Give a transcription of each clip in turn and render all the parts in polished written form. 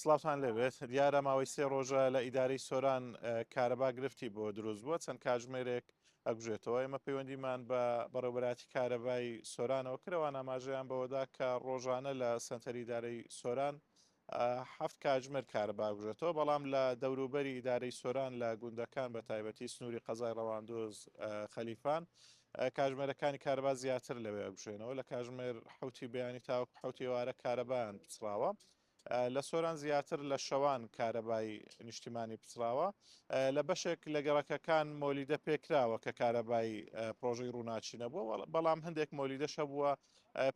سڵاوتان لەبێت دیارە ماوەی سێ ڕۆژە لە ئیدارەی سۆران کارەبا گرفتی بۆ دروست بووە چەند کاتژمێرێک ئەگوژێتەوە ئێمە پەیوەندیمان بە بەڕێوەبەراتی کارەبای سۆرانەوە کردەوە ئاماژەیان بەوەدا کە ڕۆژانە لە سنتەری ئیدارەی سۆران هەفت کاتژمێر کارەبا بگوژێتەوە بەڵام لە دەوروبەری ئیدارەی سۆران لە گوندەکان بە تایبەتی سنووری قەزای ڕەواندۆز خەلیفان کاتژمێرەکانی کارەبا زیاتر لەوێ ئەگوژێنەوە لە کاتژمێر حوتی بەیانی تاوەکو حوتی ئێوارە کارەبایان پچراوە لە سۆران زیاتر لە شەوان کارەبای نیشتیمانی پچراوە لە بەشێک لە گەڕەکەکان مۆلیدە پێکراوە کە کارەبای پرۆژەی ڕووناچی نەبووە بەڵام هەندێک مۆلیدەشە بووە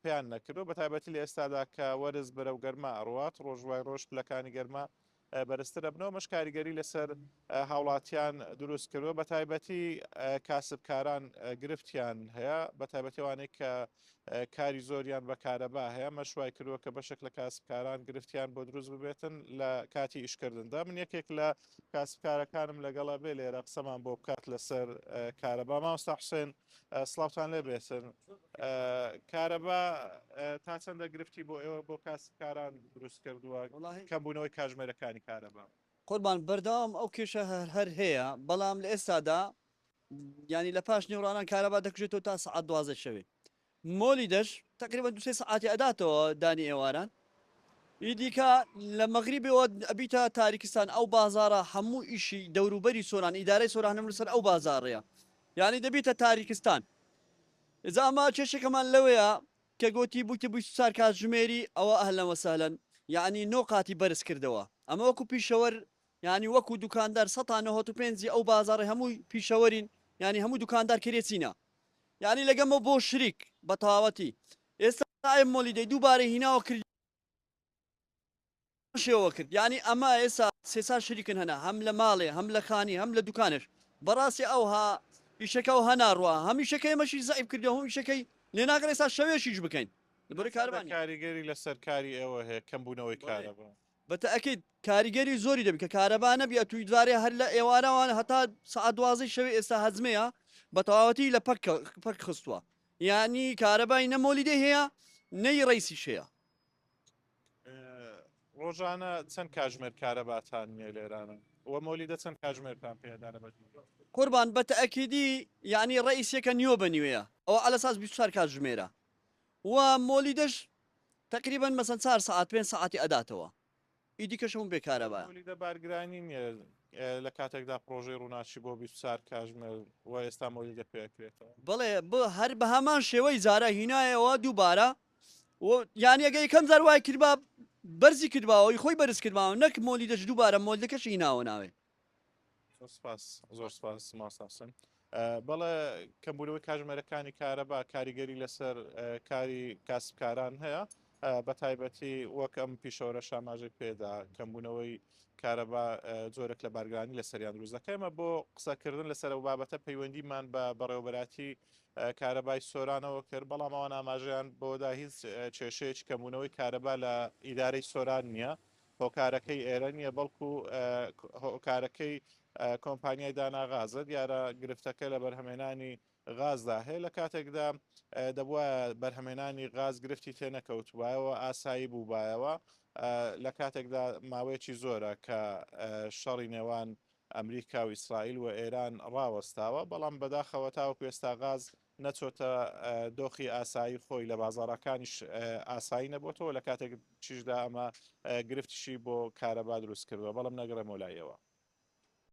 پێیان نەکردو بە تایبەتی لە ئێستادا کە وەرز بەرەو گەرما ئەڕوات ڕۆژوای ڕۆژ پلەکانی گەرما بەرزترە بنەوە مەش کاریگەری لەسەر هاوڵاتیان دروست کردووە بە تایبەتی کاسبکاران گرفتیان هەیە بە تایبەتیوانەی کە کاری زۆریان بە کارەبا هەیە مەشوای کردووە کە بەشێک لە کاسبکاران گرفتیان بۆ دروست ببێتن لە کاتی ئیشکردندا من یەکێک لە کاسبکارەکانم لەگەڵا بێ لێرە قسەمان بۆ بکات لەسەر کارەبا مامۆستا حوسێن سڵاوتان لێ بێتن کارەبا تا چەندە گرفتی بۆ ئێوە بۆ کاسبکاران دروست کردووە کەمبوونەوەی کاتژمێرەکانی کارەبا قوربان بەردەوام ئەو کێشە هەر هەیە بەڵام لە ئێستادا ینی لە پاش نیوڕانان کارەبا دەکوژێتەوە تا سعات 12 شەوێ مۆلی دەش تقریبا دو سێ سعاتی ئەداتەوە دانی ئێواران ئیدیکە لە مەغریبەوە ئەبیتە تاریکستان ئەو بازارە هەموو ئیشی دەوروبەری سۆران ئیدارەی سۆرانم لەسەر ئەو بازاڕەیە یعنی دەبیتە تاریکستان ئێزا ئەمە کێشەکەمان لەوەیە کە گوتی بووکە بووی سار کاتژمێری ئەوە ئەهلەوە سەهلەن یعنی نۆ قاتی بەرز کردەوە ئەمە وەکو پیشەوەر ینی وەکو دوکاندار 1950 ئەو بازاڕی هەمووی پیشەوەرین ینی هەموو دوکاندار کرێچینە ینی لەگەمە بۆ شریک بە تەواوەتی ئێستا مۆلیدەی دووبارە هیناوە کرد شێوە کرد ینی ئەمە ئێستا سێسا شریکن هەنا هەم لە ماڵێ هەم لە خانی هەم لە دوکانش بەڕاستی ئەوها ئیشەکە و هەناڕوە هەمیشەکەی مەشی زەعیب کردو هەمیشەکەی لێناگەر ئێستا شەوێشیش بکەین لەبەر کاربانی کاریگەری لەسەر کاری ئێوە هەیە کەمبوونەوەی کارەبا بەتەئەکید کاریگەری زۆری دەبی کە کارەبا نەبیە توی دوارێ هەر لە ئێوارەوان هەتا سعات 12 شەوێ ئێستا هەزمەیە بە تەواوەتی لە پەک خستووە یعنی کارەبای نەمۆلیدە هەیە نەی ڕیسی شەیە ڕۆژانە چەند کاتژمێر کارەباتان نیە لێرانە وە مۆلیدە چەند کاتژمێرتان پێدانە بە قوربان بەتەئەکیدی یعنی ڕئیسیەکە نیوە بەنیوەیە ئەوە ئەلەساس 24 کاتژمێرە و مۆلیدەش تقریبا مەسەن 4 ساعت 5 ساعتی ئەداتەوە ئیدی کەشەمون بێکارەبە مۆلیدە بارگرانی نییە لە کاتێکدا پرۆژەی ڕووناچی بۆ 24 کاتژمێر و ئێستا مۆلیدە پێکرێتەوە بڵێ هەر بە هەمان شێوەی زارە هینایەوە دووبارە یانی ئەگە یەکەم زار وای کردبا بەرزی کردباەوەی خۆی بەرز کردباوە نەک مۆلیدەش دووبارە مۆلیدەکەش هیناوە ناوێ زۆر سپاس ماساسن بەڵێ کەمبوونەوەی کاتژمێرەکانی کارەبا کاریگەری لەسەر کاری کاسبکاران هەیە بە تایبەتی وەک ئەم پیشەوەرە شاماژێک پێدا کەمبوونەوەی کارەبا جۆرێک لە بارگرانی لە سەریان دروست دەکەمە بۆ قسەکردن لەسەر ئەو بابەتە پەیوەندیمان بە بەڕێوەبەراتی کارەبای سۆرانەوە کرد بەڵام ئەوان ئاماژەیان بۆدا هیچ کێشەیەکی کەمبوونەوەی کارەبا لە ئیدارەی سۆران نییە هۆکارەکەی ئێرە نییە بەڵکو هۆکارەکەی کۆمپانیای داناغازە دیارە گرفتەکە لە بەرهەمێنانی غازدا هەیە لە کاتێکدا دەبووە بەرهەمێنانی غاز گرفتی تێنەکەوتوایەوە ئاسایی بووبایەوە لە کاتێکدا ماوەیەکی زۆرە کە شەڕی نێوان ئەمریکا و ئیسرائیل و ئێران ڕاوەستاوە بەڵام بەداخەوە تاوەکو ئێستا غاز نەچۆتە دۆخی ئاسایی خۆی لە بازاڕەکانیش ئاسایی نەبووتەوە لە کاتێک چیشدا ئەمە گرفتیشی بۆ کارەبا دروست کردووە بەڵام نەگەڕێمەوە لایەوە